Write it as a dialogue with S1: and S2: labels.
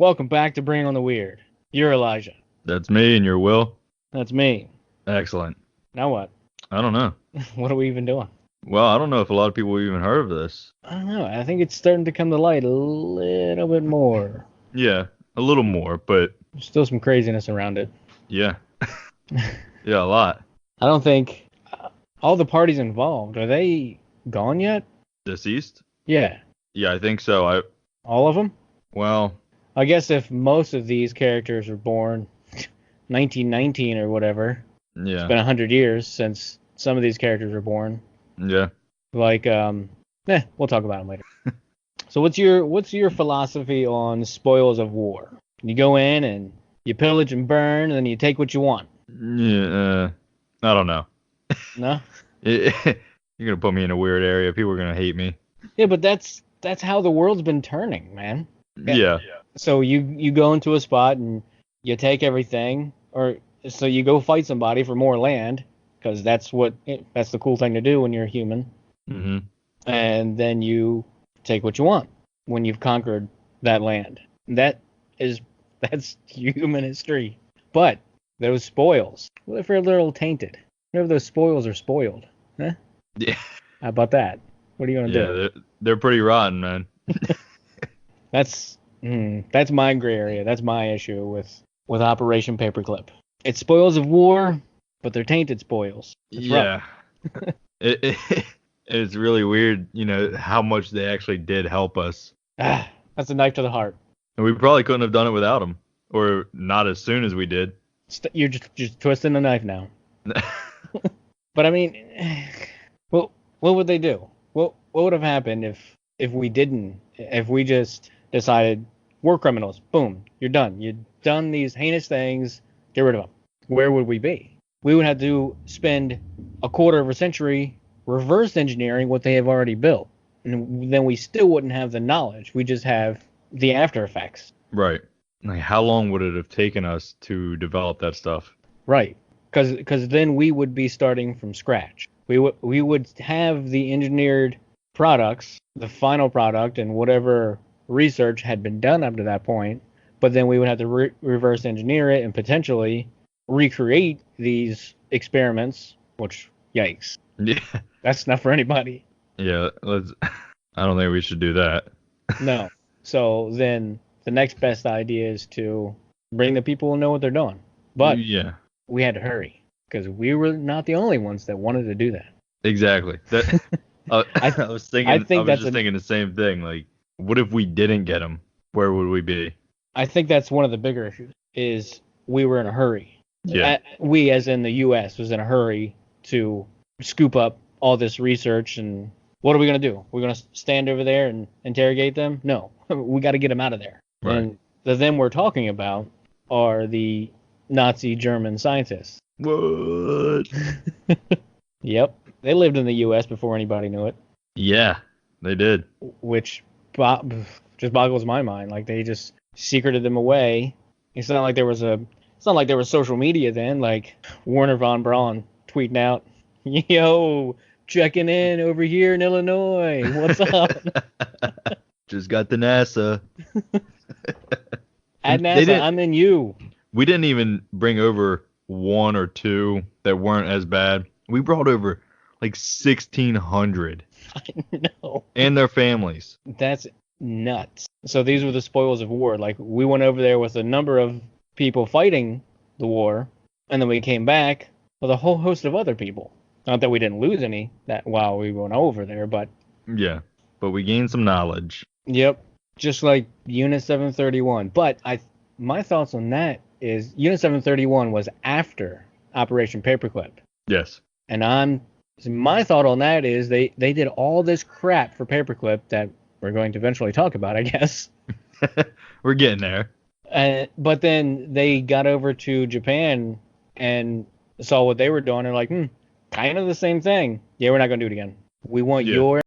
S1: Welcome back to Bring on the Weird. You're Elijah.
S2: That's me, and you're Will.
S1: That's me.
S2: Excellent.
S1: Now what?
S2: I don't know.
S1: What are we even doing?
S2: Well, I don't know if a lot of people have even heard of this.
S1: I don't know. I think it's starting to come to light a little bit more.
S2: Yeah, a little more, but
S1: There's still some craziness around it.
S2: yeah. Yeah, a lot.
S1: I don't think all the parties involved, are they gone yet?
S2: Deceased?
S1: Yeah.
S2: Yeah, I think so.
S1: All of them?
S2: Well,
S1: I guess if most of these characters were born 1919 or whatever, it's
S2: yeah.
S1: been 100 years since some of these characters were born.
S2: Yeah.
S1: Like, we'll talk about them later. So what's your philosophy on spoils of war? You go in and you pillage and burn, and then you take what you want.
S2: Yeah, I don't know.
S1: No?
S2: You're going to put me in a weird area. People are going to hate me.
S1: Yeah, but that's how the world's been turning, man.
S2: Yeah.
S1: So you go into a spot and you take everything, or so you go fight somebody for more land, because that's the cool thing to do when you're a human.
S2: Mm-hmm.
S1: And then you take what you want when you've conquered that land. That's human history. But those spoils, what if they're a little tainted? What if those spoils are spoiled? Huh?
S2: Yeah.
S1: How about that? What are you gonna do?
S2: They're pretty rotten, man.
S1: That's my gray area. That's my issue with Operation Paperclip. It's spoils of war, but they're tainted spoils. That's
S2: Yeah. It's really weird, how much they actually did help us.
S1: That's a knife to the heart.
S2: And we probably couldn't have done it without them, or not as soon as we did.
S1: You're just twisting the knife now. But I mean, well, what would they do? What would have happened if we just decided we're criminals? Boom, you're done. You've done these heinous things. Get rid of them. Where would we be? We would have to spend a quarter of a century reverse engineering what they have already built, and then we still wouldn't have the knowledge. We just have the after effects.
S2: Right. Like, how long would it have taken us to develop that stuff?
S1: Right. Because then we would be starting from scratch. We would have the engineered products, the final product, and whatever research had been done up to that point. But then we would have to reverse engineer it and potentially recreate these experiments. Which, yikes!
S2: Yeah.
S1: That's not for anybody.
S2: Yeah. I don't think we should do that.
S1: No. So then the next best idea is to bring the people who know what they're doing. But
S2: yeah.
S1: We had to hurry because we were not the only ones that wanted to do that.
S2: Exactly. I was thinking the same thing. Like, what if we didn't get them? Where would we be?
S1: I think that's one of the bigger issues. Is we were in a hurry.
S2: Yeah.
S1: We, as in the U.S., was in a hurry to scoop up all this research. And what are we going to do? We're going to stand over there and interrogate them? No, we got to get them out of there.
S2: Right.
S1: And the them we're talking about are the Nazi German scientists.
S2: What?
S1: Yep. They lived in the U.S. before anybody knew it.
S2: Yeah, they did.
S1: Which just boggles my mind. Like, they just secreted them away. It's not like there was social media then, like Werner von Braun tweeting out, "Yo, checking in over here in Illinois. What's up?"
S2: Just got the NASA.
S1: At NASA, I'm in you.
S2: We didn't even bring over one or two that weren't as bad. We brought over like 1,600.
S1: I know.
S2: And their families.
S1: That's nuts. So these were the spoils of war. Like, we went over there with a number of people fighting the war, and then we came back with a whole host of other people. Not that we didn't lose any that while we went over there, but...
S2: Yeah, but we gained some knowledge.
S1: Yep, just like Unit 731. But my thoughts on that is Unit 731 was after Operation Paperclip.
S2: Yes.
S1: And my thought on that is they did all this crap for Paperclip that we're going to eventually talk about, I guess.
S2: We're getting there.
S1: But then they got over to Japan and saw what they were doing. They're like, kind of the same thing. Yeah, we're not going to do it again. We want your